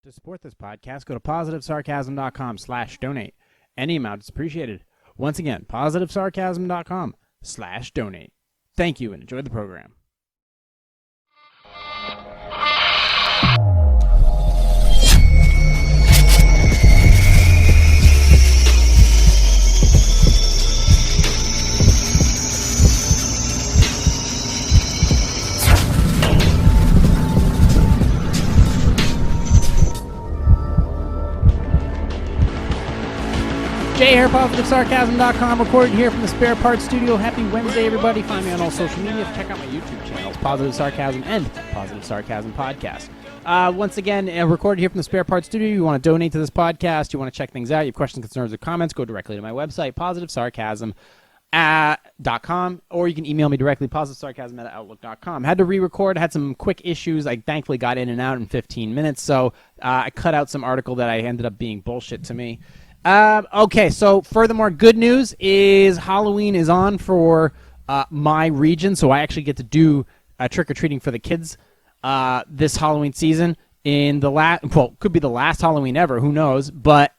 To support this podcast, go to positivesarcasm.com/donate. Any amount is appreciated. Once again, positivesarcasm.com/donate. Thank you and enjoy the program. Jay here, positivesarcasm.com, recorded here from the Spare Parts Studio. Happy Wednesday, everybody. Find me on all social media. Check out my YouTube channels, Positive Sarcasm and Positive Sarcasm Podcast. Once again, recorded here from the Spare Parts Studio. You want to donate to this podcast, you want to check things out, you have questions, concerns, or comments, go directly to my website, positivesarcasm.com, or you can email me directly, positivesarcasm@outlook.com. Had to re-record, had some quick issues. I thankfully got in and out in 15 minutes, so I cut out some article that I ended up being bullshit to me. Okay, so furthermore, good news is Halloween is on for my region, so I actually get to do trick-or-treating for the kids this Halloween season. Could be the last Halloween ever, who knows, and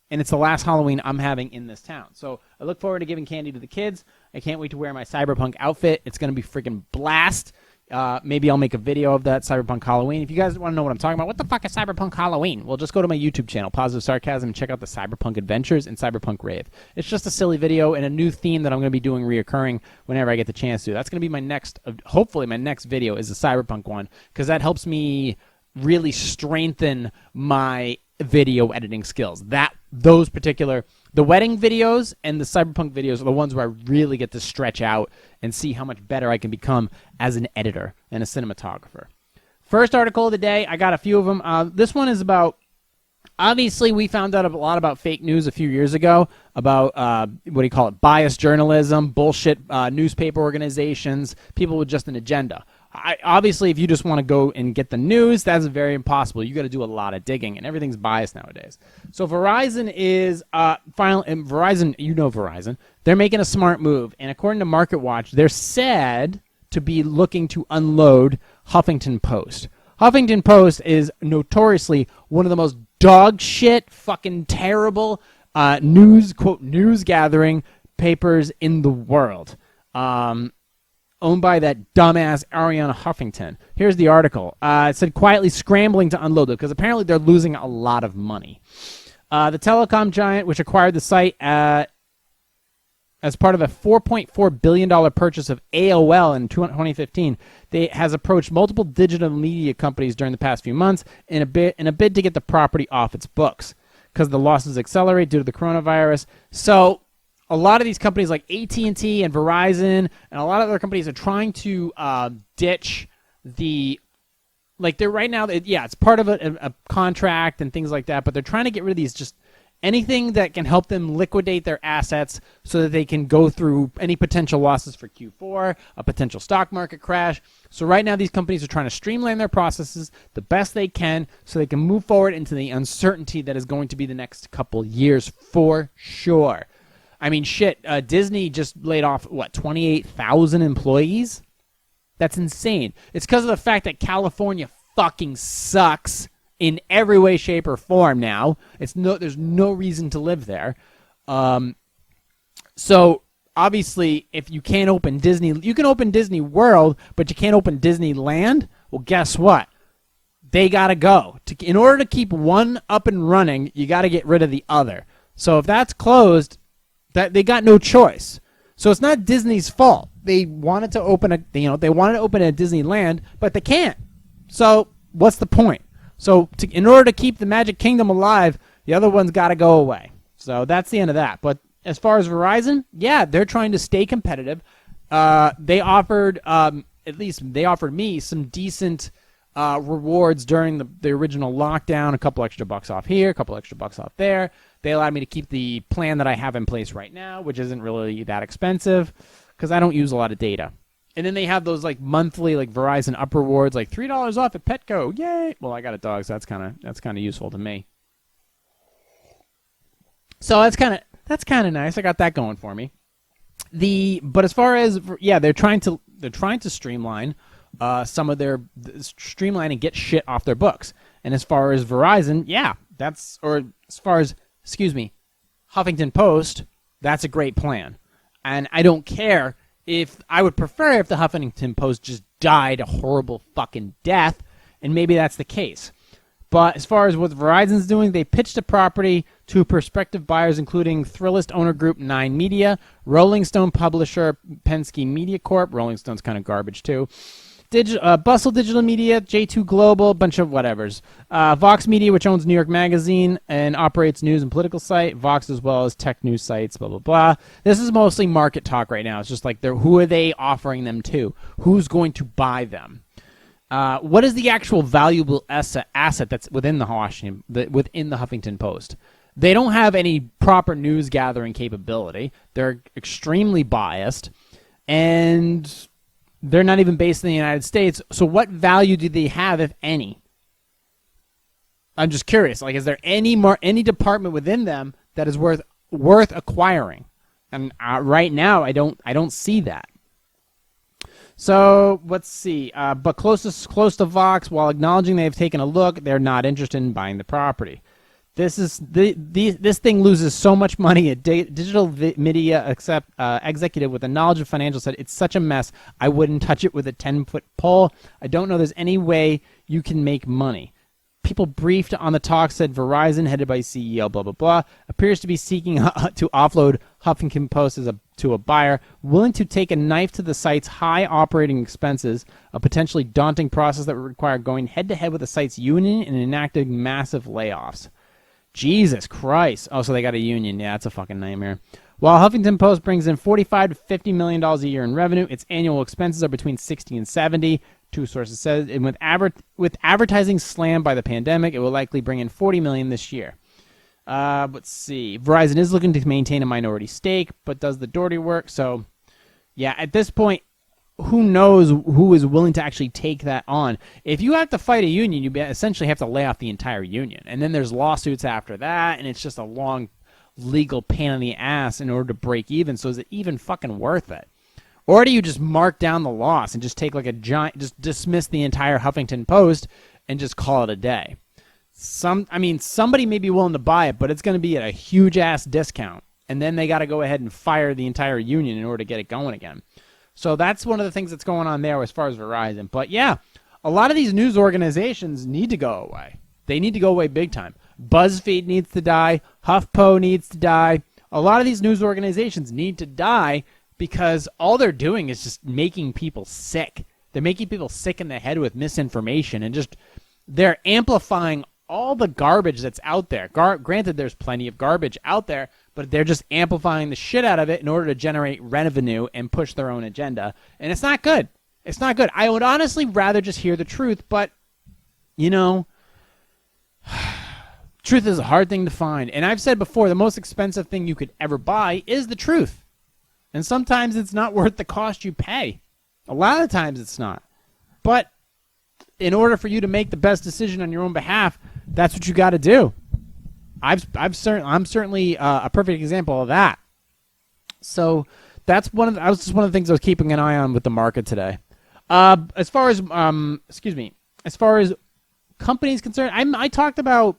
it's the last Halloween I'm having in this town. So I look forward to giving candy to the kids. I can't wait to wear my cyberpunk outfit. It's going to be freaking blast. Maybe I'll make a video of that Cyberpunk Halloween. If you guys want to know what I'm talking about, what the fuck is Cyberpunk Halloween? Well, just go to my YouTube channel, Positive Sarcasm, and check out the Cyberpunk Adventures and Cyberpunk Rave. It's just a silly video and a new theme that I'm going to be doing reoccurring whenever I get the chance to. That's going to be my next, hopefully my next video is a Cyberpunk one, because that helps me really strengthen my video editing skills. The wedding videos and the Cyberpunk videos are the ones where I really get to stretch out and see how much better I can become as an editor and a cinematographer. First article of the day, I got a few of them. This one is about, obviously we found out a lot about fake news a few years ago, about, biased journalism, bullshit newspaper organizations, people with just an agenda. Obviously, if you just want to go and get the news, that's very impossible. You got to do a lot of digging, and everything's biased nowadays. So Verizon is Verizon. They're making a smart move, and according to MarketWatch, they're said to be looking to unload Huffington Post. Huffington Post is notoriously one of the most dog shit, fucking terrible news gathering papers in the world. Owned by that dumbass Arianna Huffington. Here's the article. It said quietly scrambling to unload it because apparently they're losing a lot of money. The telecom giant, which acquired the site as part of a $4.4 billion purchase of AOL in 2015, has approached multiple digital media companies during the past few months in a bid to get the property off its books because the losses accelerate due to the coronavirus. So a lot of these companies like AT&T and Verizon and a lot of other companies are trying to ditch they're right now, it's part of a contract and things like that, but they're trying to get rid of these, just anything that can help them liquidate their assets so that they can go through any potential losses for Q4, a potential stock market crash. So right now these companies are trying to streamline their processes the best they can so they can move forward into the uncertainty that is going to be the next couple years for sure. I mean, shit, Disney just laid off, 28,000 employees? That's insane. It's because of the fact that California fucking sucks in every way, shape, or form now. There's no reason to live there. So, obviously, if you can't open Disney, you can open Disney World, but you can't open Disneyland. Well, guess what? They got to go. In order to keep one up and running, you got to get rid of the other. So if that's closed, they got no choice. So it's not Disney's fault. They wanted to open a Disneyland, but they can't. So what's the point? So in order to keep the Magic Kingdom alive, the other one's got to go away. So that's the end of that. But as far as Verizon, yeah, they're trying to stay competitive. They offered me some decent rewards during the original lockdown. A couple extra bucks off here, a couple extra bucks off there. They allowed me to keep the plan that I have in place right now, which isn't really that expensive because I don't use a lot of data. And then they have those monthly Verizon up rewards, $3 off at Petco. Yay! Well, I got a dog, so that's kind of useful to me. So that's kind of nice. I got that going for me. But as far as they're trying to streamline some of their streamline and get shit off their books. And as far as Verizon, yeah, Huffington Post, that's a great plan. And I don't care if, I would prefer if the Huffington Post just died a horrible fucking death, and maybe that's the case. But as far as what Verizon's doing, they pitched the property to prospective buyers, including Thrillist owner group 9 Media, Rolling Stone publisher Penske Media Corp. Rolling Stone's kind of garbage too. Bustle Digital Media, J2 Global, a bunch of whatevers. Vox Media, which owns New York Magazine and operates news and political site. Vox as well as tech news sites, blah, blah, blah. This is mostly market talk right now. It's just like, who are they offering them to? Who's going to buy them? What is the actual valuable asset that's within the Huffington Post? They don't have any proper news gathering capability. They're extremely biased, and they're not even based in the United States. So what value do they have, if any? I'm just curious. Like, is there any department within them that is worth acquiring? And right now, I don't see that. So let's see. But close to Vox, while acknowledging they have taken a look, they're not interested in buying the property. This thing loses so much money. A digital media executive with a knowledge of financials said it's such a mess. I wouldn't touch it with a 10-foot pole. I don't know there's any way you can make money. People briefed on the talk said Verizon, headed by CEO, blah, blah, blah, appears to be seeking to offload Huffington Post to a buyer, willing to take a knife to the site's high operating expenses, a potentially daunting process that would require going head-to-head with the site's union and enacting massive layoffs. Jesus Christ. Oh, so they got a union. Yeah, that's a fucking nightmare. While Huffington Post brings in $45 to $50 million a year in revenue, its annual expenses are between 60 and 70. Two sources said, and with advertising slammed by the pandemic, it will likely bring in $40 million this year. Let's see. Verizon is looking to maintain a minority stake, but does the dirty work. So, yeah, at this point, who knows who is willing to actually take that on? If you have to fight a union, you essentially have to lay off the entire union. And then there's lawsuits after that, and it's just a long legal pain in the ass in order to break even. So is it even fucking worth it? Or do you just mark down the loss and just take like a giant, just dismiss the entire Huffington Post and just call it a day? Somebody may be willing to buy it, but it's going to be at a huge ass discount. And then they got to go ahead and fire the entire union in order to get it going again. So that's one of the things that's going on there as far as Verizon. But yeah, a lot of these news organizations need to go away. They need to go away big time. BuzzFeed needs to die. HuffPo needs to die. A lot of these news organizations need to die because all they're doing is just making people sick. They're making people sick in the head with misinformation, and just they're amplifying all the garbage that's out there. Granted, there's plenty of garbage out there, but they're just amplifying the shit out of it in order to generate revenue and push their own agenda. And it's not good. It's not good. I would honestly rather just hear the truth, but, you know, truth is a hard thing to find. And I've said before, the most expensive thing you could ever buy is the truth. And sometimes it's not worth the cost you pay. A lot of times it's not. But in order for you to make the best decision on your own behalf, that's what you got to do. I'm certainly a perfect example of that. So that's one of the things I was keeping an eye on with the market today. As far as companies concerned, I talked about.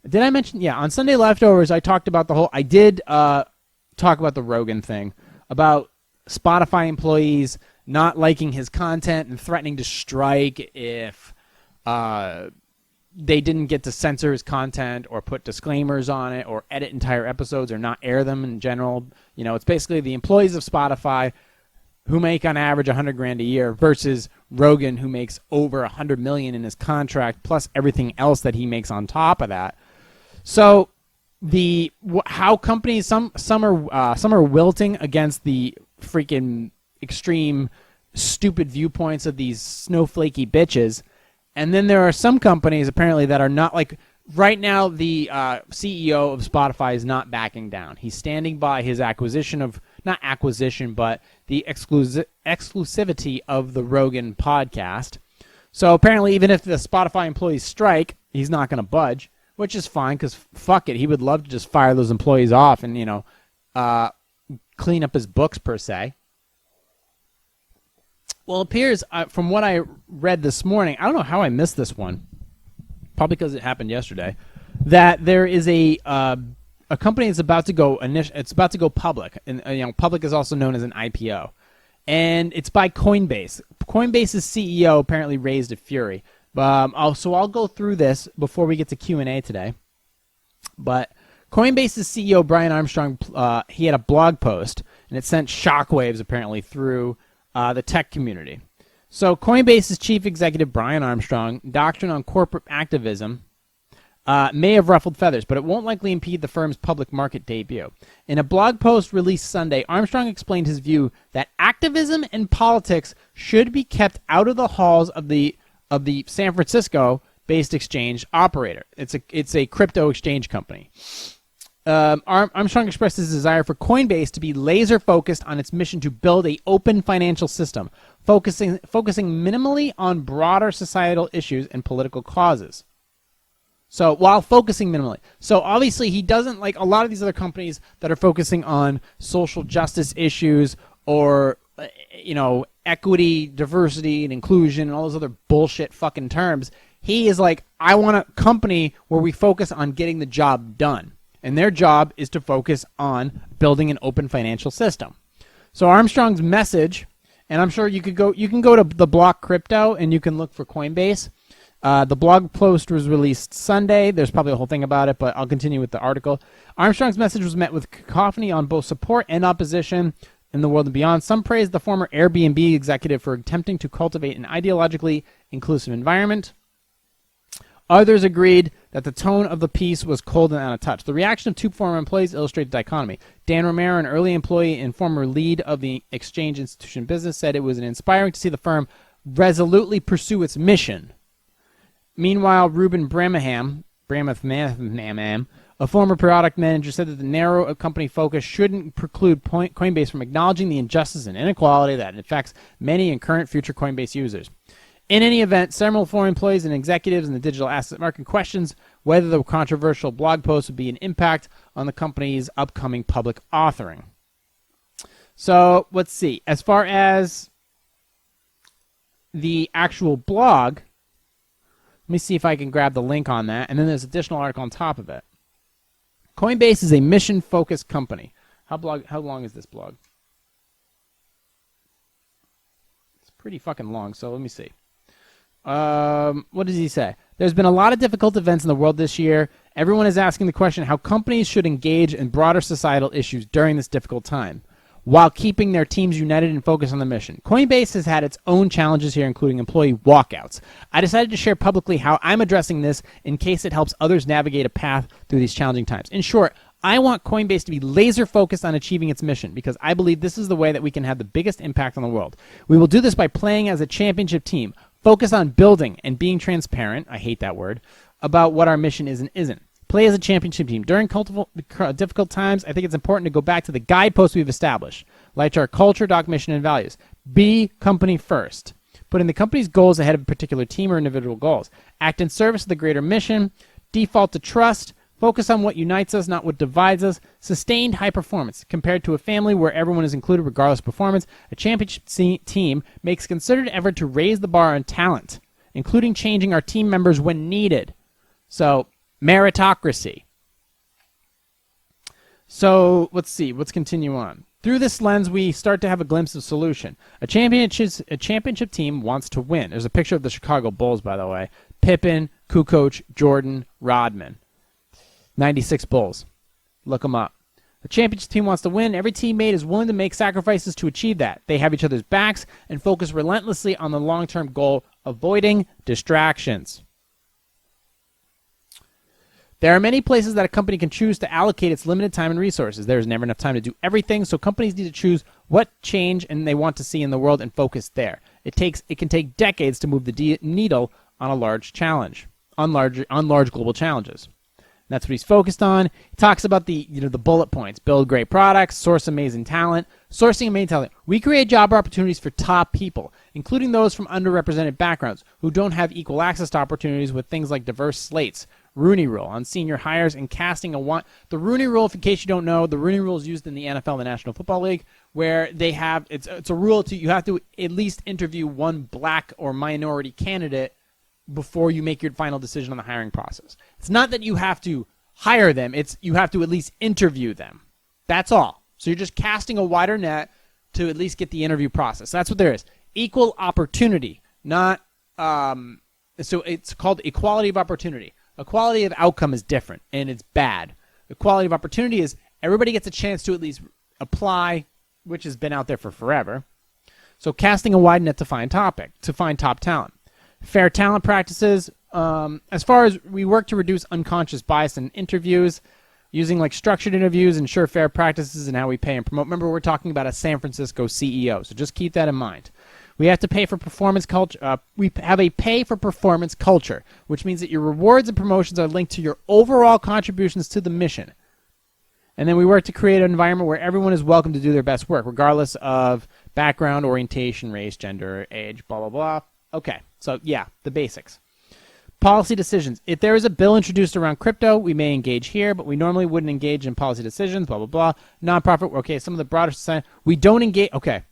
Did I mention? Yeah, on Sunday Leftovers, I talked about the whole. I did talk about the Rogan thing, about Spotify employees not liking his content and threatening to strike if they didn't get to censor his content or put disclaimers on it or edit entire episodes or not air them in general. You know, it's basically the employees of Spotify who make on average $100,000 a year versus Rogan, who makes over $100 million in his contract plus everything else that he makes on top of that. So how companies some are wilting against the freaking extreme stupid viewpoints of these snowflakey bitches, and then there are some companies apparently that are not. Like right now, the CEO of Spotify is not backing down. He's standing by his acquisition of, not acquisition, but the exclusivity of the Rogan podcast. So apparently, even if the Spotify employees strike, he's not going to budge, which is fine because fuck it. He would love to just fire those employees off and, you know, clean up his books per se. Well, it appears from what I read this morning, I don't know how I missed this one. probably because it happened yesterday, that there is a company that's about to go it's about to go public, and public is also known as an IPO, and it's by Coinbase. Coinbase's CEO apparently raised a fury. So I'll go through this before we get to Q&A today. But Coinbase's CEO Brian Armstrong, he had a blog post, and it sent shockwaves apparently through the tech community. So Coinbase's chief executive Brian Armstrong, doctrine on corporate activism, may have ruffled feathers, but it won't likely impede the firm's public market debut. In a blog post released Sunday, Armstrong explained his view that activism and politics should be kept out of the halls of the San Francisco-based exchange operator. It's a crypto exchange company. Armstrong expressed his desire for Coinbase to be laser-focused on its mission to build an open financial system, focusing minimally on broader societal issues and political causes. So while focusing minimally. So obviously he doesn't like a lot of these other companies that are focusing on social justice issues or, equity, diversity, and inclusion and all those other bullshit fucking terms. He is like, I want a company where we focus on getting the job done. And their job is to focus on building an open financial system. So Armstrong's message, and I'm sure you can go to the Block Crypto and you can look for Coinbase. The blog post was released Sunday. There's probably a whole thing about it, but I'll continue with the article. Armstrong's message was met with cacophony on both support and opposition in the world and beyond. Some praised the former Airbnb executive for attempting to cultivate an ideologically inclusive environment. Others agreed that the tone of the piece was cold and out of touch. The reaction of two former employees illustrated the dichotomy. Dan Romero, an early employee and former lead of the exchange institution business, said it was inspiring to see the firm resolutely pursue its mission. Meanwhile, Ruben Bramaham, a former product manager, said that the narrow company focus shouldn't preclude Coinbase from acknowledging the injustice and inequality that affects many and current future Coinbase users. In any event, several former employees and executives in the digital asset market questions whether the controversial blog post would be an impact on the company's upcoming public offering. So let's see. As far as the actual blog, let me see if I can grab the link on that, and then there's an additional article on top of it. Coinbase is a mission-focused company. How long is this blog? It's pretty fucking long, so let me see. What does he say? There's been a lot of difficult events in the world this year. Everyone is asking the question how companies should engage in broader societal issues during this difficult time, while keeping their teams united and focused on the mission. Coinbase has had its own challenges here, including employee walkouts. I decided to share publicly how I'm addressing this in case it helps others navigate a path through these challenging times. In short, I want Coinbase to be laser focused on achieving its mission because I believe this is the way that we can have the biggest impact on the world. We will do this by playing as a championship team, focus on building and being transparent, I hate that word, about what our mission is and isn't. Play as a championship team. During difficult times, I think it's important to go back to the guideposts we've established, like our culture, doc, mission, and values. Be company first. Putting the company's goals ahead of a particular team or individual goals. Act in service of the greater mission. Default to trust. Focus on what unites us, not what divides us. Sustained high performance. Compared to a family where everyone is included regardless of performance, a championship team makes a concerted effort to raise the bar on talent, including changing our team members when needed. So, meritocracy. So, let's see. Let's continue on. Through this lens, we start to have a glimpse of solution. A championship team wants to win. There's a picture of the Chicago Bulls, by the way. Pippen, Kukoc, Jordan, Rodman. 96 Bulls. Look them up. A championship team wants to win. Every teammate is willing to make sacrifices to achieve that. They have each other's backs and focus relentlessly on the long-term goal, avoiding distractions. There are many places that a company can choose to allocate its limited time and resources. There is never enough time to do everything, so companies need to choose what change and they want to see in the world and focus there. It can take decades to move the needle on a large challenge, on large global challenges. And that's what he's focused on. He talks about the bullet points: build great products, source amazing talent, sourcing amazing talent. We create job opportunities for top people, including those from underrepresented backgrounds who don't have equal access to opportunities with things like diverse slates. Rooney Rule on senior hires and casting the Rooney Rule, in case you don't know, the Rooney Rule is used in the NFL, the National Football League, where they have it's a rule you have to at least interview one black or minority candidate before you make your final decision on the hiring process. It's not that you have to hire them. It's you have to at least interview them. That's all. So you're just casting a wider net to at least get the interview process. That's what there is. Equal opportunity, not so it's called equality of opportunity. Equality of outcome is different, and it's bad. Equality of opportunity is everybody gets a chance to at least apply, which has been out there for forever. So casting a wide net to find top talent. Fair talent practices. As far as we work to reduce unconscious bias in interviews, using like structured interviews, ensure fair practices in how we pay and promote. Remember, we're talking about a San Francisco CEO, so just keep that in mind. We have to pay for performance culture. We have a pay for performance culture, which means that your rewards and promotions are linked to your overall contributions to the mission. And then we work to create an environment where everyone is welcome to do their best work, regardless of background, orientation, race, gender, age, blah, blah, blah. Okay, so yeah, the basics. Policy decisions. If there is a bill introduced around crypto, we may engage here, but we normally wouldn't engage in policy decisions, blah, blah, blah. Nonprofit, okay, some of the broader society. We don't engage, okay.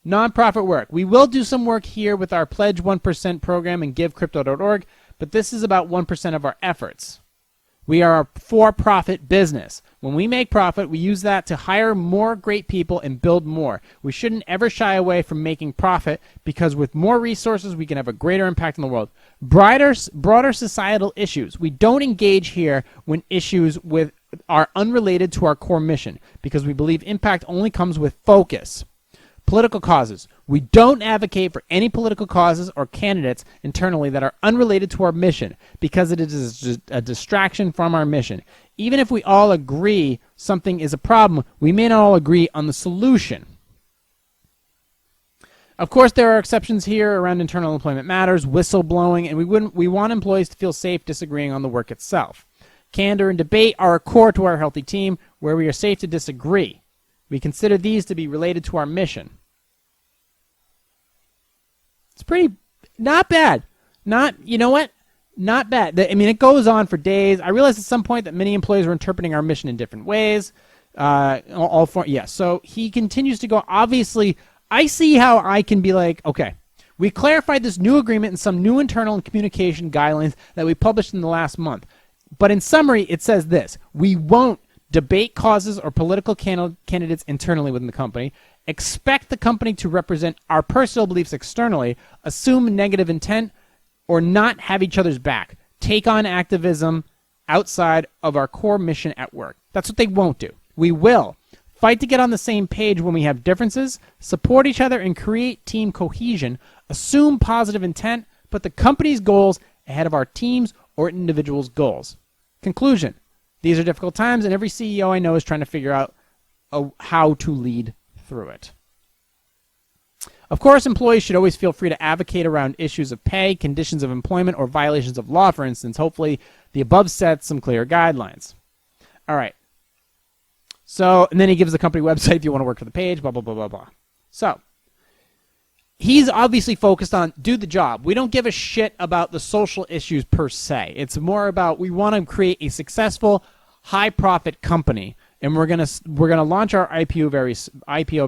Nonprofit work. We will do some work here with our Pledge 1% program and GiveCrypto.org, but this is about 1% of our efforts. We are a for-profit business. When we make profit, we use that to hire more great people and build more. We shouldn't ever shy away from making profit because with more resources, we can have a greater impact on the world. Broader societal issues. We don't engage here when issues are unrelated to our core mission because we believe impact only comes with focus. Political causes. We don't advocate for any political causes or candidates internally that are unrelated to our mission because it is just a distraction from our mission. Even if we all agree something is a problem, we may not all agree on the solution. Of course, there are exceptions here around internal employment matters, whistleblowing, and we want employees to feel safe disagreeing on the work itself. Candor and debate are a core to our healthy team where we are safe to disagree. We consider these to be related to our mission. It's pretty, not bad. You know what? Not bad. I mean, it goes on for days. I realized at some point that many employees were interpreting our mission in different ways. So he continues to go, obviously, I see how I can be like, okay, we clarified this new agreement and some new internal and communication guidelines that we published in the last month. But in summary, it says this: we won't debate causes or political candidates internally within the company, expect the company to represent our personal beliefs externally, assume negative intent, or not have each other's back, take on activism outside of our core mission at work. That's what they won't do. We will fight to get on the same page when we have differences, support each other and create team cohesion, assume positive intent, put the company's goals ahead of our team's or individuals' goals. Conclusion. These are difficult times, and every CEO I know is trying to figure out how to lead through it. Of course, employees should always feel free to advocate around issues of pay, conditions of employment, or violations of law, for instance. Hopefully, the above sets some clear guidelines. All right. So, and then he gives the company website if you want to work for the page, blah, blah, blah, blah, blah. So, he's obviously focused on do the job. We don't give a shit about the social issues per se. It's more about we want to create a successful, high-profit company, and we're gonna launch our IPO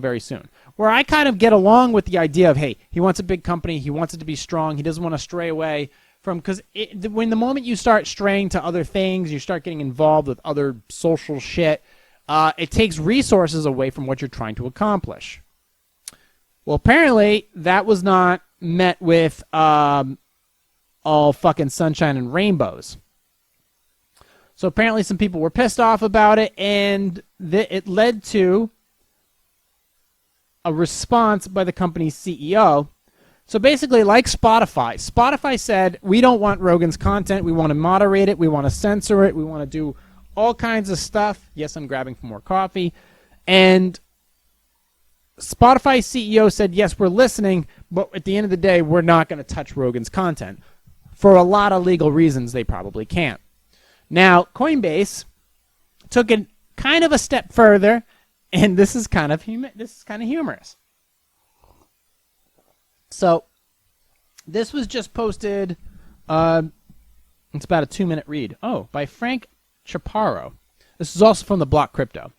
very soon. Where I kind of get along with the idea of, hey, he wants a big company, he wants it to be strong, he doesn't want to stray away from, because when the moment you start straying to other things, you start getting involved with other social shit, it takes resources away from what you're trying to accomplish. Well, apparently that was not met with all fucking sunshine and rainbows. So apparently some people were pissed off about it, and it led to a response by the company's CEO. So basically, like Spotify said, we don't want Rogan's content. We want to moderate it. We want to censor it. We want to do all kinds of stuff. Yes, I'm grabbing for more coffee. And Spotify's CEO said, yes, we're listening, but at the end of the day, we're not going to touch Rogan's content. For a lot of legal reasons, they probably can't. Now, CoinBase took it kind of a step further, and this is kind of humorous. So, this was just posted. It's about a 2-minute read. Oh, by Frank Chaparro. This is also from the Block Crypto.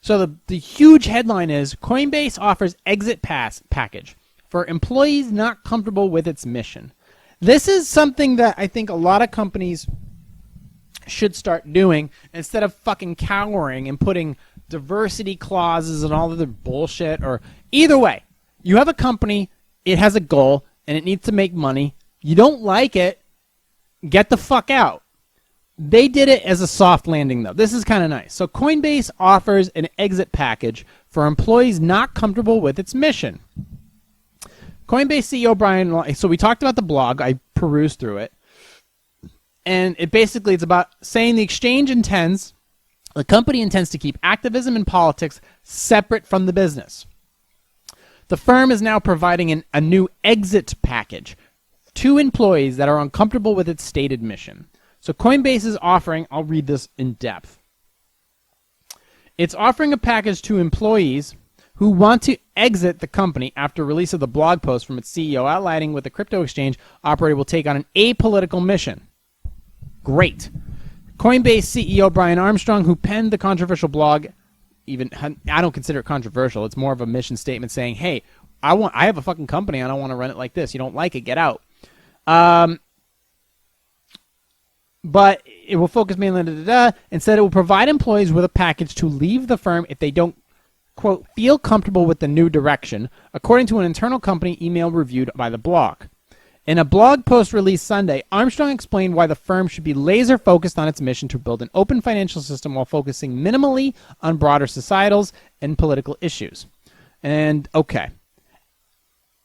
So the huge headline is Coinbase offers exit pass package for employees not comfortable with its mission. This is something that I think a lot of companies should start doing instead of fucking cowering and putting diversity clauses and all of the bullshit. Or either way, you have a company, it has a goal, and it needs to make money. You don't like it, get the fuck out. They did it as a soft landing, though. This is kind of nice. So Coinbase offers an exit package for employees not comfortable with its mission. Coinbase CEO Brian, so we talked about the blog. I perused through it. And it's about saying the company intends to keep activism and politics separate from the business. The firm is now providing a new exit package to employees that are uncomfortable with its stated mission. So Coinbase is offering, I'll read this in depth. It's offering a package to employees who want to exit the company after release of the blog post from its CEO outlining what the crypto exchange operator will take on an apolitical mission. Great. Coinbase CEO Brian Armstrong, who penned the controversial blog, I don't consider it controversial. It's more of a mission statement saying, hey, I have a fucking company. I don't want to run it like this. You don't like it, get out. But it will focus mainly on Instead, it will provide employees with a package to leave the firm if they don't, quote, feel comfortable with the new direction, according to an internal company email reviewed by the blog. In a blog post released Sunday, Armstrong explained why the firm should be laser focused on its mission to build an open financial system while focusing minimally on broader societal and political issues. And, okay.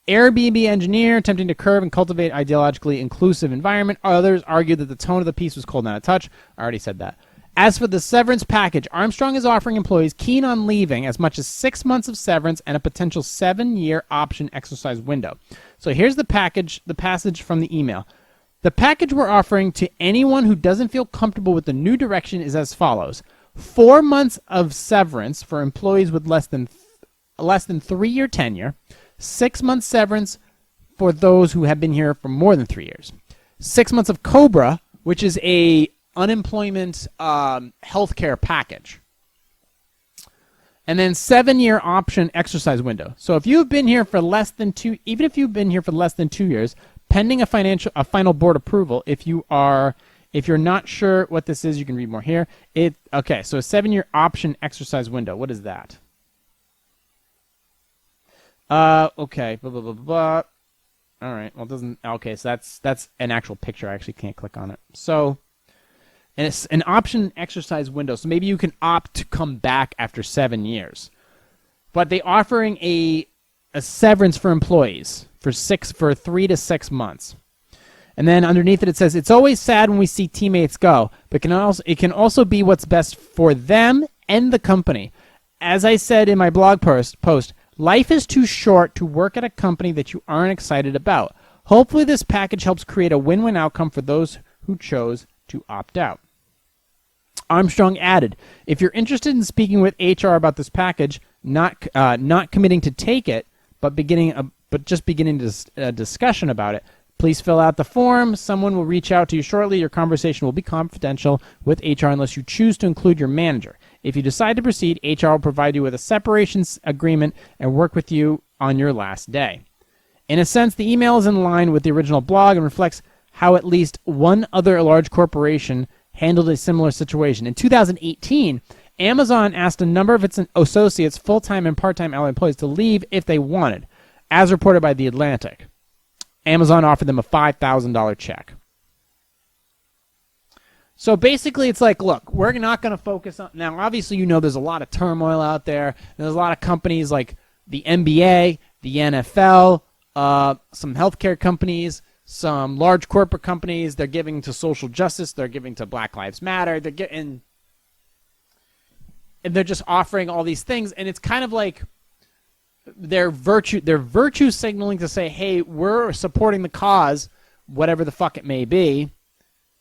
Airbnb engineer attempting to curb and cultivate ideologically inclusive environment. Others argue that the tone of the piece was cold, not a touch. I already said that. As for the severance package, Armstrong is offering employees keen on leaving as much as 6 months of severance and a potential 7-year option exercise window. So here's the passage from the email. The package we're offering to anyone who doesn't feel comfortable with the new direction is as follows. 4 months of severance for employees with less than 3-year tenure. 6 months severance for those who have been here for more than 3 years. 6 months of COBRA, which is a unemployment healthcare package. And then 7-year option exercise window. So if you've been here for less than 2, even if you've been here for less than 2 years, pending a final board approval, if you're not sure what this is, you can read more here. Okay, so a 7-year option exercise window. What is that? Okay, blah, blah, blah, blah. All right, well, it doesn't, okay, so that's an actual picture. I actually can't click on it. So, and it's an option exercise window. So maybe you can opt to come back after 7 years. But they're offering a severance for employees for 3 to 6 months. And then underneath it says, it's always sad when we see teammates go, but it can also be what's best for them and the company. As I said in my blog post, life is too short to work at a company that you aren't excited about. Hopefully this package helps create a win-win outcome for those who chose to opt out. Armstrong added, if you're interested in speaking with HR about this package, not committing to take it, but just beginning a discussion about it, please fill out the form. Someone will reach out to you shortly. Your conversation will be confidential with HR unless you choose to include your manager. If you decide to proceed, HR will provide you with a separation agreement and work with you on your last day. In a sense, the email is in line with the original blog and reflects how at least one other large corporation handled a similar situation. In 2018, Amazon asked a number of its associates, full-time and part-time allied employees, to leave if they wanted, as reported by The Atlantic. Amazon offered them a $5,000 check. So basically, it's like, look, we're not going to focus on... Now, obviously, there's a lot of turmoil out there. There's a lot of companies like the NBA, the NFL, some healthcare companies, some large corporate companies. They're giving to social justice. They're giving to Black Lives Matter. And they're just offering all these things. And it's kind of like they're virtue signaling to say, hey, we're supporting the cause, whatever the fuck it may be.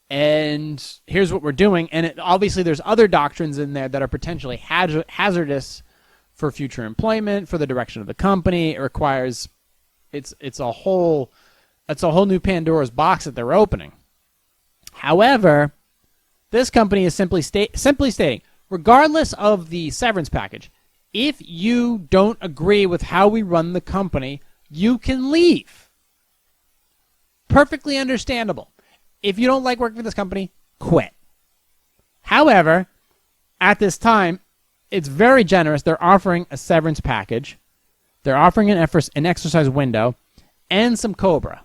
And here's what we're doing. And obviously there's other doctrines in there that are potentially hazardous for future employment, for the direction of the company. It requires, it's a whole new Pandora's box that they're opening. However, this company is simply stating, regardless of the severance package, if you don't agree with how we run the company, you can leave. Perfectly understandable. If you don't like working for this company, quit. However, at this time, it's very generous. They're offering a severance package. They're offering an exercise window and some Cobra.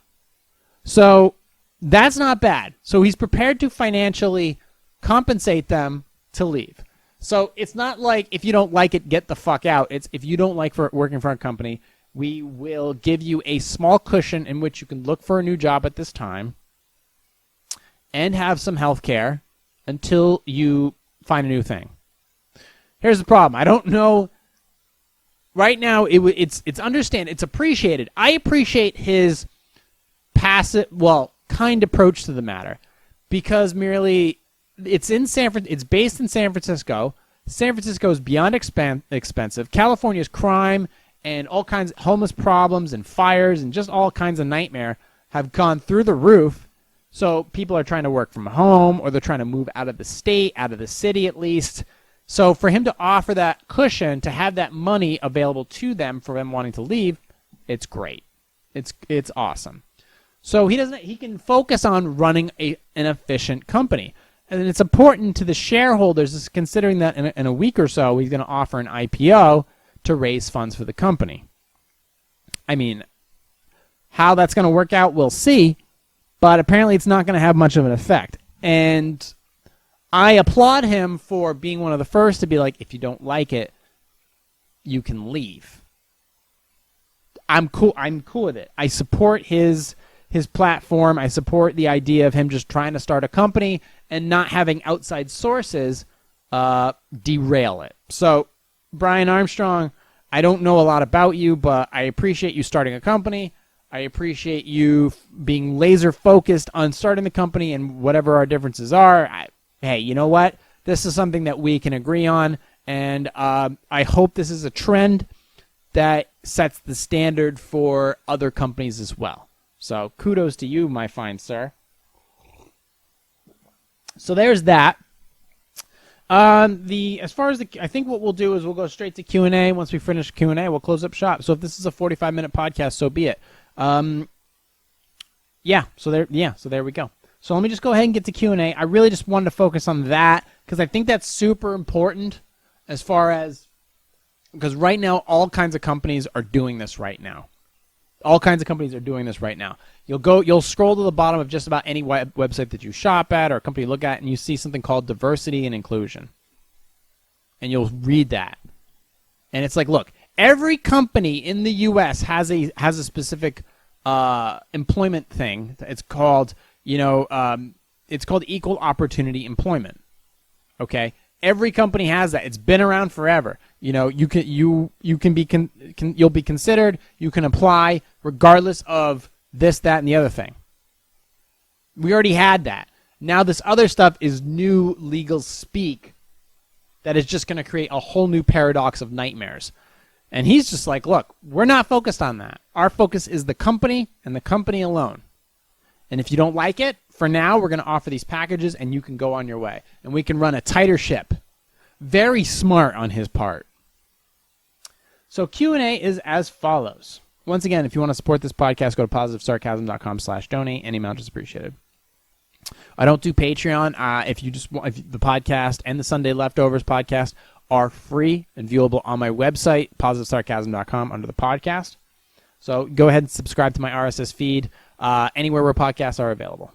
So that's not bad. So he's prepared to financially compensate them to leave. So it's not like if you don't like it, get the fuck out. It's if you don't like working for a company, we will give you a small cushion in which you can look for a new job at this time and have some health care until you find a new thing. Here's the problem. I don't know. Right now, it's appreciated. I appreciate his passive, kind approach to the matter, because merely it's based in San Francisco. San Francisco is beyond expensive. California's crime and all kinds of homeless problems and fires and just all kinds of nightmare have gone through the roof. So people are trying to work from home, or they're trying to move out of the state, out of the city at least. So for him to offer that cushion, to have that money available to them for them wanting to leave, it's great. It's awesome. So he can focus on running an efficient company. And it's important to the shareholders, considering that in a week or so he's going to offer an IPO to raise funds for the company. I mean, how that's going to work out, we'll see. But apparently it's not going to have much of an effect. And I applaud him for being one of the first to be like, if you don't like it, you can leave. I'm cool with it. I support his platform. I support the idea of him just trying to start a company and not having outside sources derail it. So, Brian Armstrong, I don't know a lot about you, but I appreciate you starting a company. I appreciate you being laser focused on starting the company, and whatever our differences are, hey, you know what? This is something that we can agree on, and I hope this is a trend that sets the standard for other companies as well. So kudos to you, my fine sir. So there's that. I think what we'll do is we'll go straight to Q&A. Once we finish Q&A, we'll close up shop. So if this is a 45-minute podcast, so be it. So there we go. So let me just go ahead and get to Q&A. I really just wanted to focus on that because I think that's super important because right now all kinds of companies are doing this right now. You'll scroll to the bottom of just about any website that you shop at or a company you look at, and you see something called diversity and inclusion. And you'll read that. And it's like, look, every company in the U.S. has a specific employment thing. It's called, equal opportunity employment. Okay, every company has that. It's been around forever. You'll be considered. You can apply regardless of this, that, and the other thing. We already had that. Now this other stuff is new legal speak that is just going to create a whole new paradox of nightmares. And he's just like, look, we're not focused on that. Our focus is the company and the company alone. And if you don't like it, for now, we're going to offer these packages and you can go on your way. And we can run a tighter ship. Very smart on his part. So Q&A is as follows. Once again, if you want to support this podcast, go to positivesarcasm.com/donate. Any amount is appreciated. I don't do Patreon. If the podcast and the Sunday Leftovers podcast are free and viewable on my website, positivesarcasm.com, under the podcast. So go ahead and subscribe to my RSS feed anywhere where podcasts are available.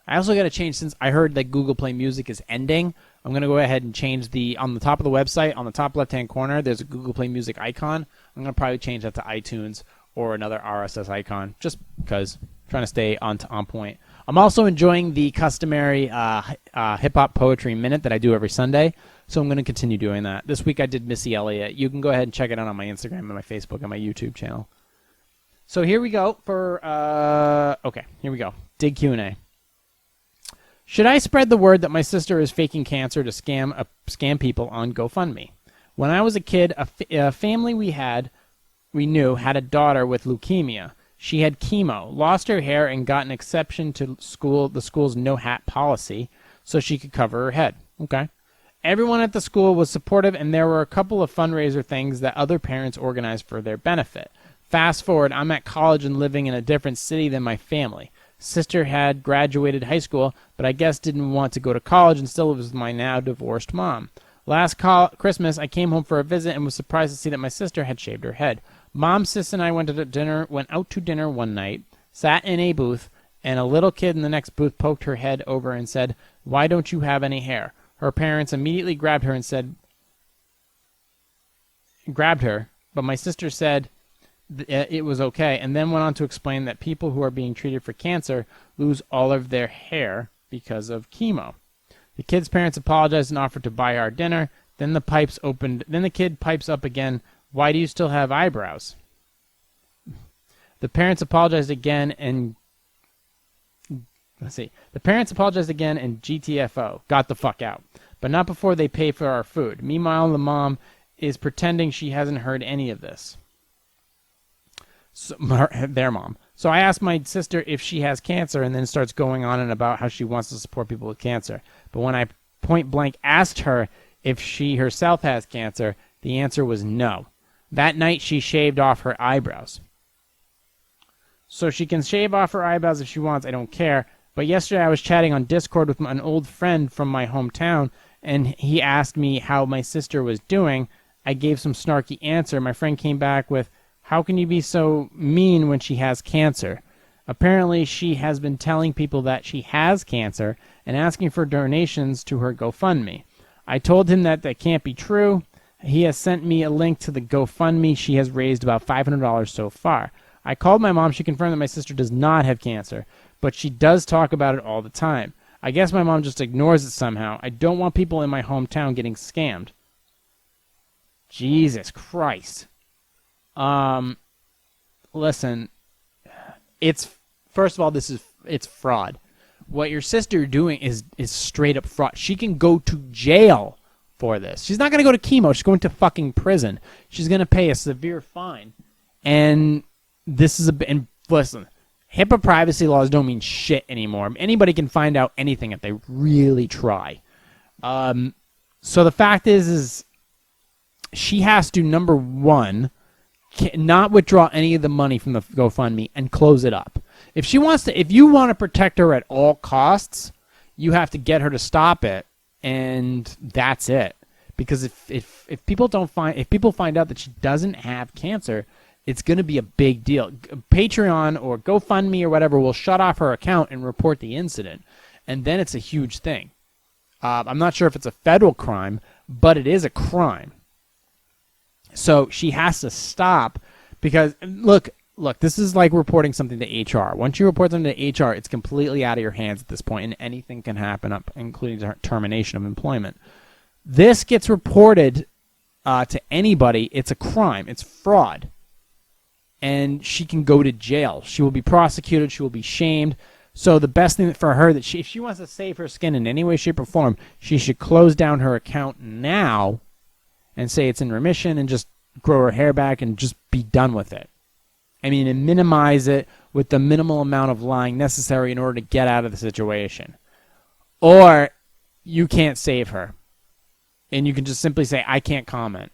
I also got to change, since I heard that Google Play Music is ending, I'm going to go ahead and change on the top of the website, on the top left-hand corner, there's a Google Play Music icon. I'm going to probably change that to iTunes or another RSS icon, just because I'm trying to stay on point. I'm also enjoying the customary hip-hop poetry minute that I do every Sunday, so I'm going to continue doing that. This week I did Missy Elliott. You can go ahead and check it out on my Instagram and my Facebook and my YouTube channel. So here we go here we go. Dig Q&A. Should I spread the word that my sister is faking cancer to scam people on GoFundMe? When I was a kid, a family we knew had a daughter with leukemia. She had chemo, lost her hair, and got an exception to the school's no hat policy so she could cover her head. Okay. Everyone at the school was supportive, and there were a couple of fundraiser things that other parents organized for their benefit. Fast forward, I'm at college and living in a different city than my family. Sister had graduated high school, but I guess didn't want to go to college and still lives with my now divorced mom. Last Christmas, I came home for a visit and was surprised to see that my sister had shaved her head. Mom, sis, and I went out to dinner one night, sat in a booth, and a little kid in the next booth poked her head over and said, "Why don't you have any hair?" Her parents immediately grabbed her, but my sister said it was okay, and then went on to explain that people who are being treated for cancer lose all of their hair because of chemo. The kid's parents apologized and offered to buy our dinner. Then the kid pipes up again, "Why do you still have eyebrows?" The parents apologized again and GTFO, got the fuck out. But not before they pay for our food. Meanwhile, the mom is pretending she hasn't heard any of this. So, their mom. So I asked my sister if she has cancer, and then starts going on and about how she wants to support people with cancer. But when I point blank asked her if she herself has cancer, the answer was no. That night she shaved off her eyebrows. So she can shave off her eyebrows if she wants, I don't care. But yesterday I was chatting on Discord with an old friend from my hometown, and he asked me how my sister was doing. I gave some snarky answer. My friend came back with, "How can you be so mean when she has cancer?" Apparently, she has been telling people that she has cancer and asking for donations to her GoFundMe. I told him that can't be true. He has sent me a link to the GoFundMe. She has raised about $500 so far. I called my mom. She confirmed that my sister does not have cancer, but she does talk about it all the time. I guess my mom just ignores it somehow. I don't want people in my hometown getting scammed. Jesus Christ. Listen, first of all, it's fraud. What your sister doing is straight up fraud. She can go to jail for this. She's not going to go to chemo. She's going to fucking prison. She's going to pay a severe fine. And and listen, HIPAA privacy laws don't mean shit anymore. Anybody can find out anything if they really try. So the fact is she has to, number one, not withdraw any of the money from the GoFundMe and close it up. If you want to protect her at all costs, you have to get her to stop it, and that's it. Because if people find out that she doesn't have cancer, it's going to be a big deal. Patreon or GoFundMe or whatever will shut off her account and report the incident, and then it's a huge thing. I'm not sure if it's a federal crime, but it is a crime. So she has to stop, because look, this is like reporting something to HR. Once you report something to HR, it's completely out of your hands at this point, and anything can happen, including termination of employment. This gets reported to anybody. It's a crime. It's fraud. And she can go to jail. She will be prosecuted. She will be shamed. So the best thing for her, if she wants to save her skin in any way, shape, or form, she should close down her account now and say it's in remission and just grow her hair back and just be done with it. I mean, and minimize it with the minimal amount of lying necessary in order to get out of the situation. Or you can't save her. And you can just simply say, "I can't comment."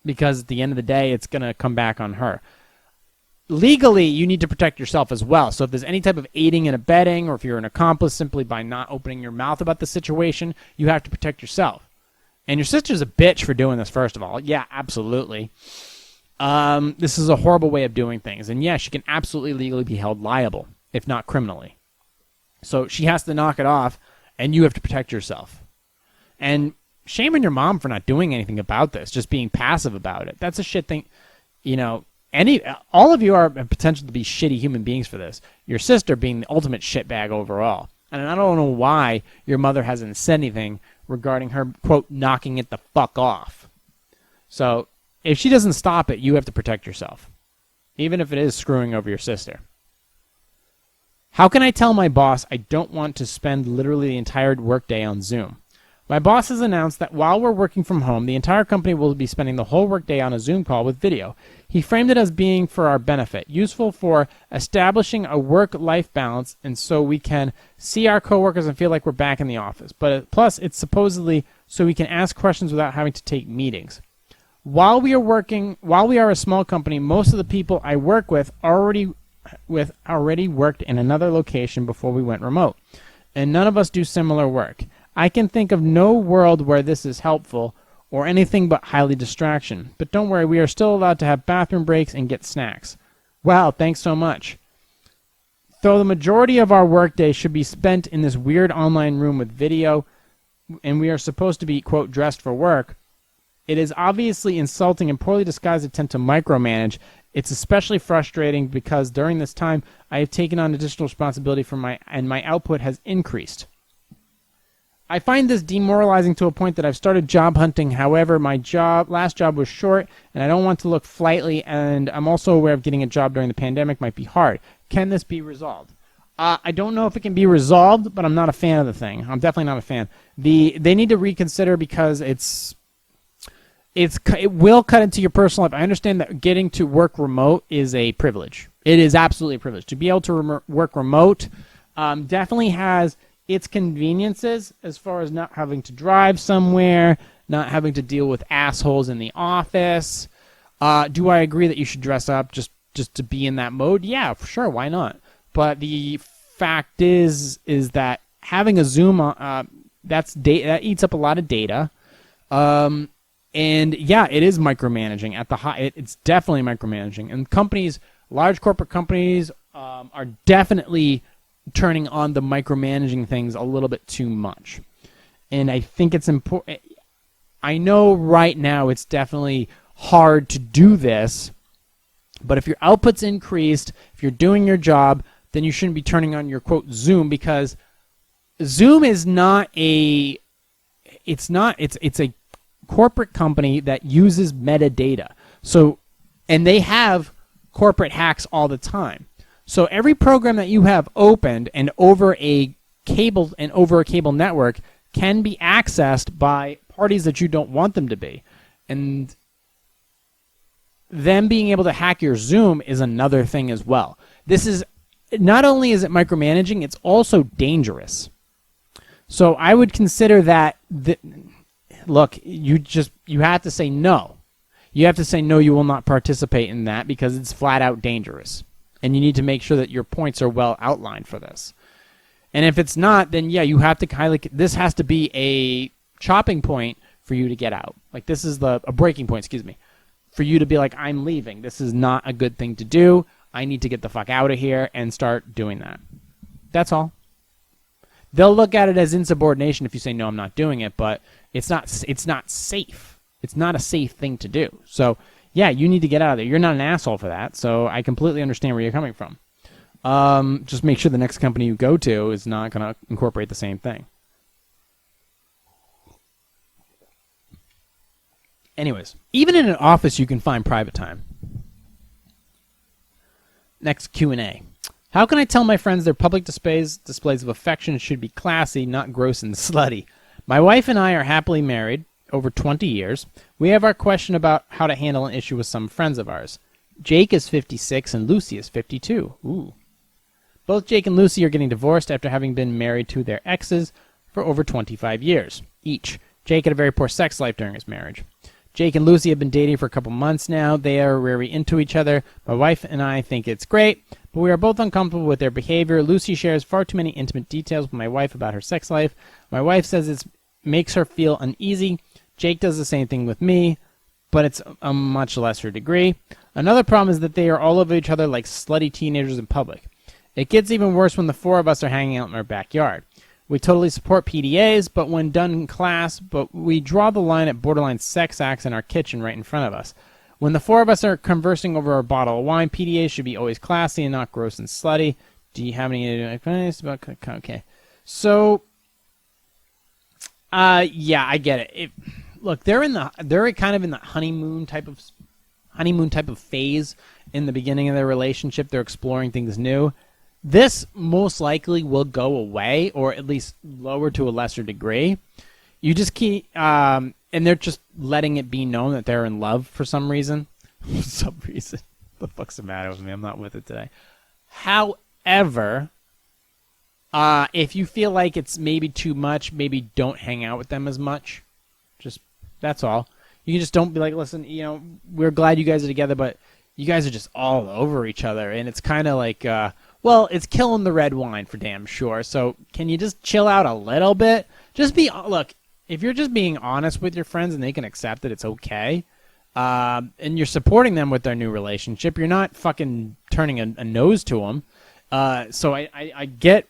Because at the end of the day, it's going to come back on her. Legally, you need to protect yourself as well. So if there's any type of aiding and abetting, or if you're an accomplice simply by not opening your mouth about the situation, you have to protect yourself. And your sister's a bitch for doing this, first of all. Yeah, absolutely. This is a horrible way of doing things. And yeah, she can absolutely legally be held liable, if not criminally. So she has to knock it off, and you have to protect yourself. And shame on your mom for not doing anything about this, just being passive about it. That's a shit thing. You know, all of you are potential to be shitty human beings for this. Your sister being the ultimate shitbag overall. And I don't know why your mother hasn't said anything regarding her, quote, knocking it the fuck off. So if she doesn't stop it, you have to protect yourself, even if it is screwing over your sister. How can I tell my boss I don't want to spend literally the entire workday on Zoom? My boss has announced that while we're working from home, the entire company will be spending the whole workday on a Zoom call with video. He framed it as being for our benefit, useful for establishing a work-life balance, and so we can see our coworkers and feel like we're back in the office. But plus, it's supposedly so we can ask questions without having to take meetings. While we are a small company, most of the people I work with already worked in another location before we went remote, and none of us do similar work. I can think of no world where this is helpful or anything but highly distraction. But don't worry, we are still allowed to have bathroom breaks and get snacks. Wow, thanks so much. Though the majority of our workday should be spent in this weird online room with video, and we are supposed to be, quote, dressed for work, it is obviously insulting and poorly disguised attempt to micromanage. It's especially frustrating because during this time I have taken on additional responsibility and my output has increased. I find this demoralizing to a point that I've started job hunting. However, my last job was short, and I don't want to look flightly, and I'm also aware of getting a job during the pandemic might be hard. Can this be resolved? I don't know if it can be resolved, but I'm not a fan of the thing. I'm definitely not a fan. They need to reconsider because it will cut into your personal life. I understand that getting to work remote is a privilege. It is absolutely a privilege. To be able to work remote definitely has its conveniences as far as not having to drive somewhere, not having to deal with assholes in the office. Do I agree that you should dress up just to be in that mode? Yeah, for sure. Why not? But the fact is that having a Zoom, that eats up a lot of data. And yeah, it is micromanaging at the high. It's definitely micromanaging. And companies, large corporate companies, are definitely turning on the micromanaging things a little bit too much. And I think it's important. I know right now it's definitely hard to do this, but if your output's increased, if you're doing your job, then you shouldn't be turning on your, quote, Zoom, because Zoom is not a, it's a corporate company that uses metadata. So, and they have corporate hacks all the time. So every program that you have opened and over a cable network can be accessed by parties that you don't want them to be. And them being able to hack your Zoom is another thing as well. This is, not only is it micromanaging, it's also dangerous. So I would consider that, look, you have to say no. You have to say no, you will not participate in that because it's flat out dangerous. And you need to make sure that your points are well outlined for this. And if it's not, then yeah, you have to this has to be a chopping point for you to get out. Like this is a breaking point, for you to be like, I'm leaving. This is not a good thing to do. I need to get the fuck out of here and start doing that. That's all. They'll look at it as insubordination if you say, no, I'm not doing it, but it's not safe. It's not a safe thing to do. So yeah, you need to get out of there. You're not an asshole for that, so I completely understand where you're coming from. Just make sure the next company you go to is not going to incorporate the same thing. Anyways, even in an office, you can find private time. Next Q&A. How can I tell my friends their public displays of affection should be classy, not gross and slutty? My wife and I are happily married over 20 years. We have our question about how to handle an issue with some friends of ours. Jake is 56 and Lucy is 52. Ooh. Both Jake and Lucy are getting divorced after having been married to their exes for over 25 years each. Jake had a very poor sex life during his marriage. Jake and Lucy have been dating for a couple months now. They are very into each other. My wife and I think it's great, but we are both uncomfortable with their behavior. Lucy shares far too many intimate details with my wife about her sex life. My wife says it makes her feel uneasy. Jake does the same thing with me, but it's a much lesser degree. Another problem is that they are all over each other like slutty teenagers in public. It gets even worse when the four of us are hanging out in our backyard. We totally support PDAs, but when done in class, but we draw the line at borderline sex acts in our kitchen right in front of us. When the four of us are conversing over a bottle of wine, PDAs should be always classy and not gross and slutty. Do you have any advice about? Okay, so yeah, I get it. Look, they're kind of in the honeymoon type of phase in the beginning of their relationship. They're exploring things new. This most likely will go away, or at least lower to a lesser degree. You just keep, and they're just letting it be known that they're in love for some reason. For some reason. What the fuck's the matter with me? I'm not with it today. However, if you feel like it's maybe too much, maybe don't hang out with them as much. Just, that's all. You just don't be like, listen, we're glad you guys are together, but you guys are just all over each other, and it's kind of like, well, it's killing the red wine for damn sure. So can you just chill out a little bit? Look, if you're just being honest with your friends and they can accept that it's okay, and you're supporting them with their new relationship, you're not fucking turning a nose to them. So I get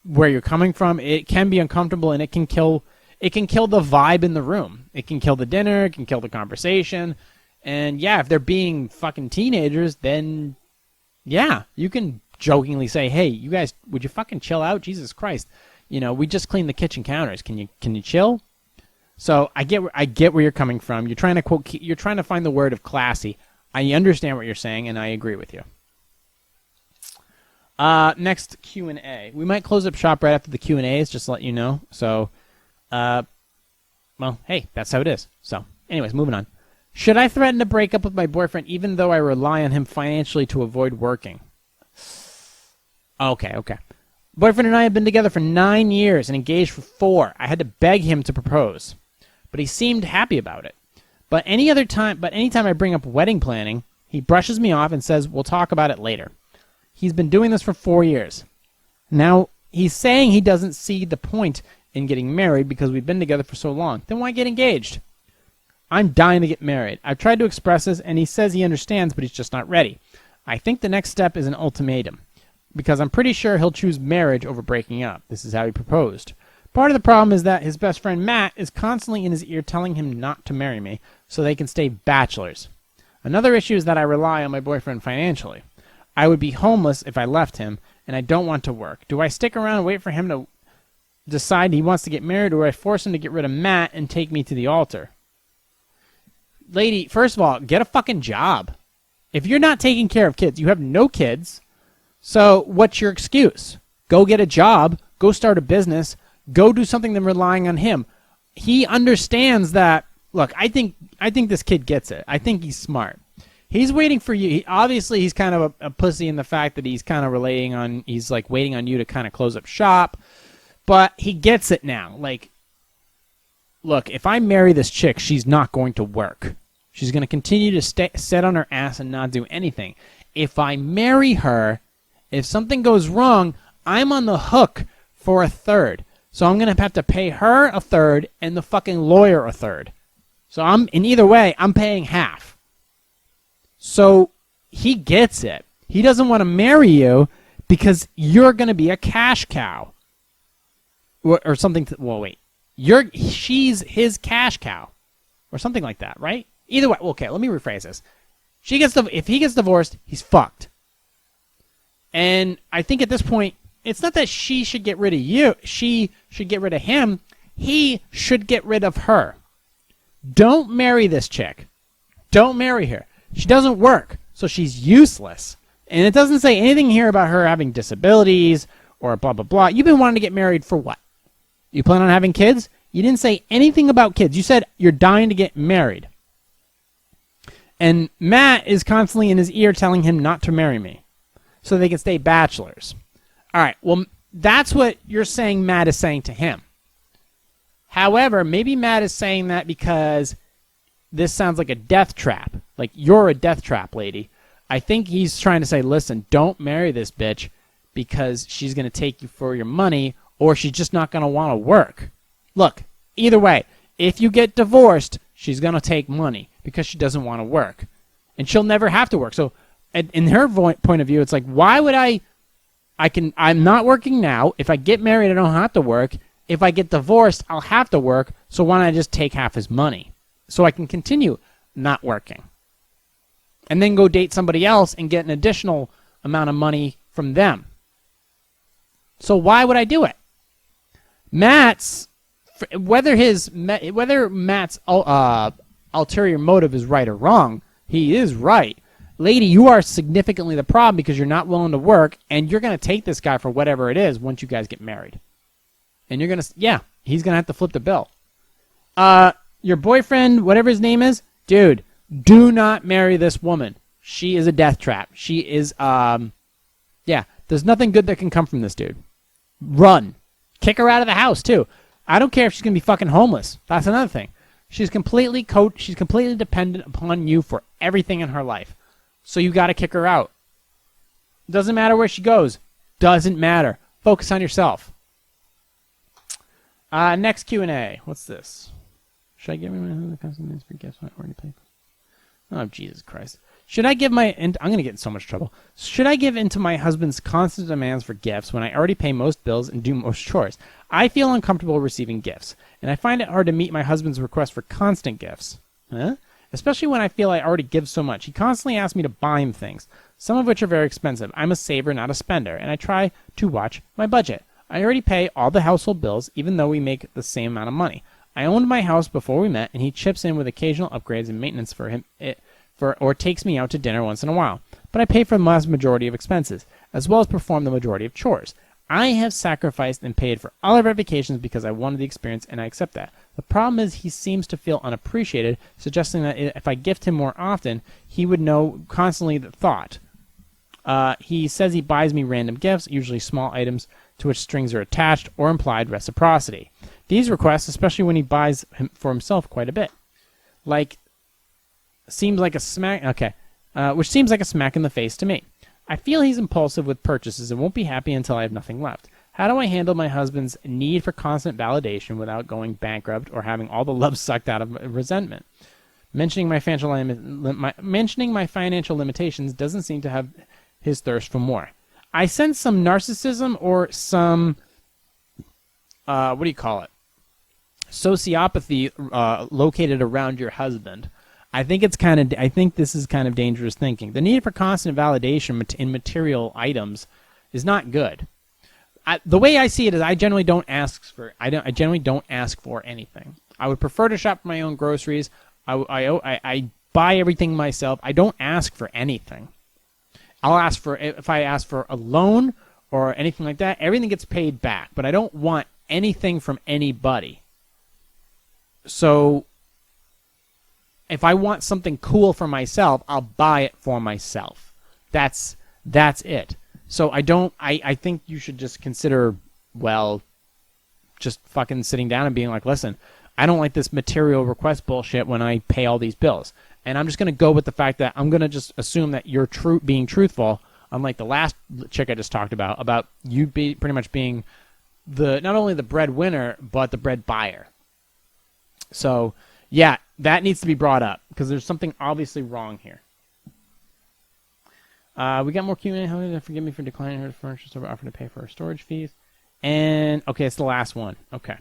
where you're coming from. It can be uncomfortable, and it can kill the vibe in the room. It can kill the dinner. It can kill the conversation. And yeah, if they're being fucking teenagers, then yeah, you can jokingly say, "Hey, you guys, would you fucking chill out? Jesus Christ, we just cleaned the kitchen counters. Can you chill?" So I get where you're coming from. You're trying to find the word of classy. I understand what you're saying, and I agree with you. Next Q&A. We might close up shop right after the Q&As, just to let you know. So, well, hey, that's how it is. So, anyways, moving on. Should I threaten to break up with my boyfriend even though I rely on him financially to avoid working? Okay. Boyfriend and I have been together for 9 years and engaged for 4. I had to beg him to propose, but he seemed happy about it. But anytime I bring up wedding planning, he brushes me off and says, we'll talk about it later. He's been doing this for 4 years. Now, he's saying he doesn't see the point in getting married because we've been together for so long. Then why get engaged? I'm dying to get married. I've tried to express this, and he says he understands, but he's just not ready. I think the next step is an ultimatum, because I'm pretty sure he'll choose marriage over breaking up. This is how he proposed. Part of the problem is that his best friend Matt is constantly in his ear telling him not to marry me so they can stay bachelors. Another issue is that I rely on my boyfriend financially. I would be homeless if I left him, and I don't want to work. Do I stick around and wait for him to decide he wants to get married, or do I force him to get rid of Matt and take me to the altar? Lady, first of all, get a fucking job. If you're not taking care of kids, you have no kids, so what's your excuse? Go get a job, go start a business, go do something than relying on him. He understands that. Look, I think this kid gets it. I think he's smart. He's waiting for you. Obviously, he's kind of a pussy in the fact that he's kind of he's like waiting on you to kind of close up shop, but he gets it now. Like, look, if I marry this chick, she's not going to work. She's going to continue to sit on her ass and not do anything. If I marry her, if something goes wrong, I'm on the hook for a third. So I'm going to have to pay her a third and the fucking lawyer a third. So in either way, I'm paying half. So he gets it. He doesn't want to marry you because you're going to be a cash cow. Or something. She's his cash cow. Or something like that, right? Either way, okay, let me rephrase this. If he gets divorced, he's fucked. And I think at this point, it's not that she should get rid of you. She should get rid of him. He should get rid of her. Don't marry this chick. Don't marry her. She doesn't work, so she's useless. And it doesn't say anything here about her having disabilities or blah, blah, blah. You've been wanting to get married for what? You plan on having kids? You didn't say anything about kids. You said you're dying to get married. And Matt is constantly in his ear telling him not to marry me so they can stay bachelors. All right, well, that's what you're saying Matt is saying to him. However, maybe Matt is saying that because this sounds like a death trap. Like, you're a death trap, lady. I think he's trying to say, listen, don't marry this bitch because she's going to take you for your money or she's just not going to want to work. Look, either way, if you get divorced, she's going to take money because she doesn't want to work. And she'll never have to work. So in her point of view, it's like, why would I'm not working now. If I get married, I don't have to work. If I get divorced, I'll have to work. So why don't I just take half his money so I can continue not working? And then go date somebody else and get an additional amount of money from them. So why would I do it? Whether Matt's ulterior motive is right or wrong, he is right. Lady, you are significantly the problem because you're not willing to work, and you're going to take this guy for whatever it is once you guys get married. And you're going to, he's going to have to flip the bill. Your boyfriend, whatever his name is, dude, do not marry this woman. She is a death trap. She is, there's nothing good that can come from this dude. Run. Kick her out of the house, too. I don't care if she's going to be fucking homeless. That's another thing. She's completely dependent upon you for everything in her life. So you got to kick her out. Doesn't matter where she goes. Doesn't matter. Focus on yourself. Next Q&A. What's this? Should I give me my custom for gifts when I already paid? Oh, Jesus Christ. Should I give my... I'm going to get in so much trouble. Should I give in to my husband's constant demands for gifts when I already pay most bills and do most chores? I feel uncomfortable receiving gifts, and I find it hard to meet my husband's request for constant gifts. Huh? Especially when I feel I already give so much. He constantly asks me to buy him things, some of which are very expensive. I'm a saver, not a spender, and I try to watch my budget. I already pay all the household bills, even though we make the same amount of money. I owned my house before we met, and he chips in with occasional upgrades and maintenance for him, or takes me out to dinner once in a while. But I pay for the vast majority of expenses, as well as perform the majority of chores. I have sacrificed and paid for all of our vacations because I wanted the experience, and I accept that. The problem is he seems to feel unappreciated, suggesting that if I gift him more often, he would know constantly the thought. He says he buys me random gifts, usually small items to which strings are attached, or implied reciprocity. These requests, especially when he buys for himself quite a bit, seems like a smack. Okay, which seems like a smack in the face to me. I feel he's impulsive with purchases and won't be happy until I have nothing left. How do I handle my husband's need for constant validation without going bankrupt or having all the love sucked out of resentment? Mentioning my financial limitations doesn't seem to have his thirst for more. I sense some narcissism or some sociopathy located around your husband. I think this is kind of dangerous thinking. The need for constant validation in material items is not good. The way I see it is I generally don't ask for anything. I would prefer to shop for my own groceries. I buy everything myself. I don't ask for anything. If I ask for a loan or anything like that, everything gets paid back. But I don't want anything from anybody. So if I want something cool for myself, I'll buy it for myself. That's it. So I think you should just consider, just fucking sitting down and being like, listen, I don't like this material request bullshit when I pay all these bills. And I'm just going to go with the fact that I'm going to just assume that you're being truthful, unlike the last chick I just talked about you pretty much being not only the breadwinner, but the bread buyer. So, yeah, that needs to be brought up because there's something obviously wrong here. We got more Q&A. How did forgive me for declining her furniture store offer to pay for her storage fees? And, okay, it's the last one. Okay.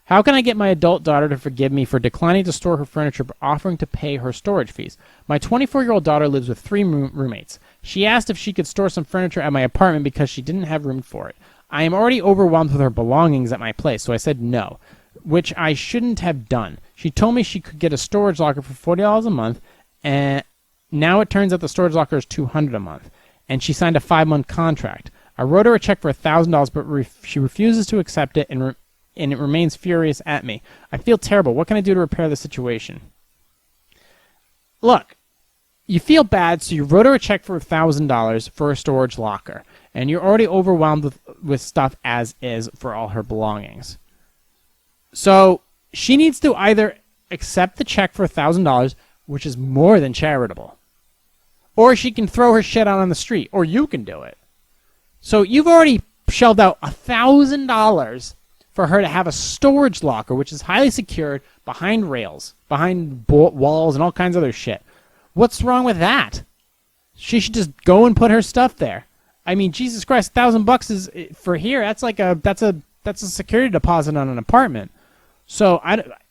How can I get my adult daughter to forgive me for declining to store her furniture but offering to pay her storage fees? My 24-year-old daughter lives with 3 roommates. She asked if she could store some furniture at my apartment because she didn't have room for it. I am already overwhelmed with her belongings at my place, so I said no, which I shouldn't have done. She told me she could get a storage locker for $40 a month, and now it turns out the storage locker is $200 a month, and she signed a 5-month contract. I wrote her a check for $1,000, but she refuses to accept it and it remains furious at me. I feel terrible. What can I do to repair the situation? Look, you feel bad, so you wrote her a check for $1,000 for a storage locker, and you're already overwhelmed with stuff as is for all her belongings. So she needs to either accept the check for $1,000, which is more than charitable, or she can throw her shit out on the street, or you can do it. So you've already shelled out $1,000 for her to have a storage locker, which is highly secured behind rails, behind walls, and all kinds of other shit. What's wrong with that? She should just go and put her stuff there. I mean, Jesus Christ, $1,000 is for here. That's like that's a security deposit on an apartment. So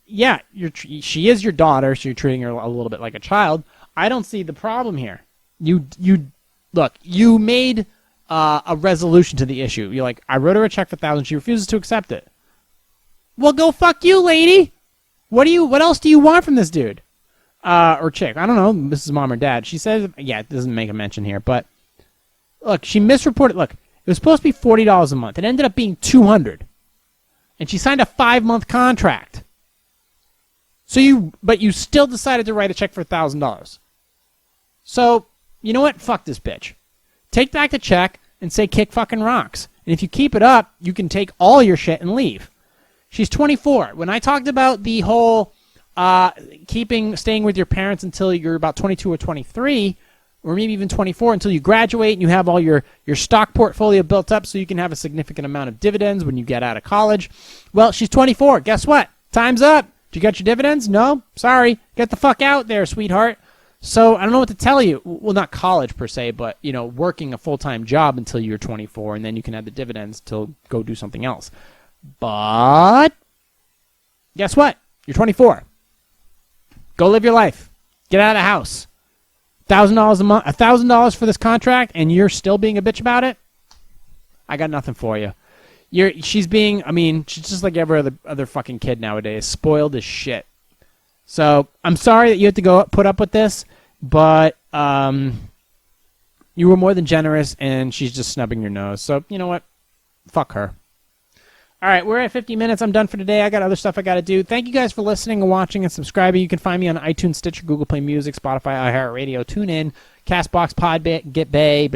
she is your daughter, so you're treating her a little bit like a child. I don't see the problem here. You made a resolution to the issue. You're like, I wrote her a check for $1,000. She refuses to accept it. Well, go fuck you, lady. What else do you want from this dude? Or chick? I don't know. This is mom or dad. She says, it doesn't make a mention here, but look, she misreported. Look, it was supposed to be $40 a month. It ended up being $200, and she signed a 5-month contract. But you still decided to write a check for $1,000. So you know what? Fuck this bitch. Take back the check and say kick fucking rocks. And if you keep it up, you can take all your shit and leave. She's 24. When I talked about the whole staying with your parents until you're about 22 or 23, or maybe even 24, until you graduate and you have all your stock portfolio built up so you can have a significant amount of dividends when you get out of college. Well, she's 24. Guess what? Time's up. Did you get your dividends? No? Sorry. Get the fuck out there, sweetheart. So I don't know what to tell you. Well, not college per se, but, working a full-time job until you're 24, and then you can have the dividends to go do something else. But guess what? You're 24. Go live your life. Get out of the house. $1,000 a month, $1,000 for this contract, and you're still being a bitch about it? I got nothing for you. She's just like every other fucking kid nowadays, spoiled as shit. So I'm sorry that you have to put up with this, but you were more than generous, and she's just snubbing your nose. So you know what? Fuck her. All right, we're at 50 minutes. I'm done for today. I got other stuff I got to do. Thank you guys for listening and watching and subscribing. You can find me on iTunes, Stitcher, Google Play Music, Spotify, iHeartRadio, TuneIn, CastBox, Podbay, GetBay,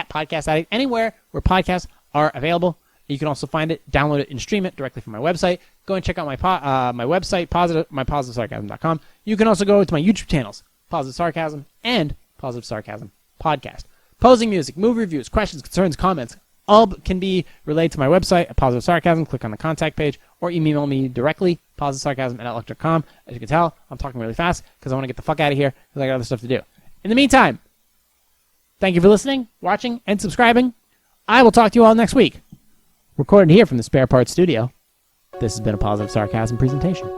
Podcast Addict, anywhere where podcasts are available. You can also find it, download it, and stream it directly from my website. Go and check out my website, mypositivesarcasm.com. You can also go to my YouTube channels, Positive Sarcasm and Positive Sarcasm Podcast. Posing music, movie reviews, questions, concerns, comments, all can be relayed to my website at Positive Sarcasm. Click on the contact page or email me directly, positivesarcasm@outlook.com. As you can tell, I'm talking really fast because I want to get the fuck out of here because I got other stuff to do. In the meantime, thank you for listening, watching, and subscribing. I will talk to you all next week. Recorded here from the Spare Parts Studio. This has been a Positive Sarcasm presentation.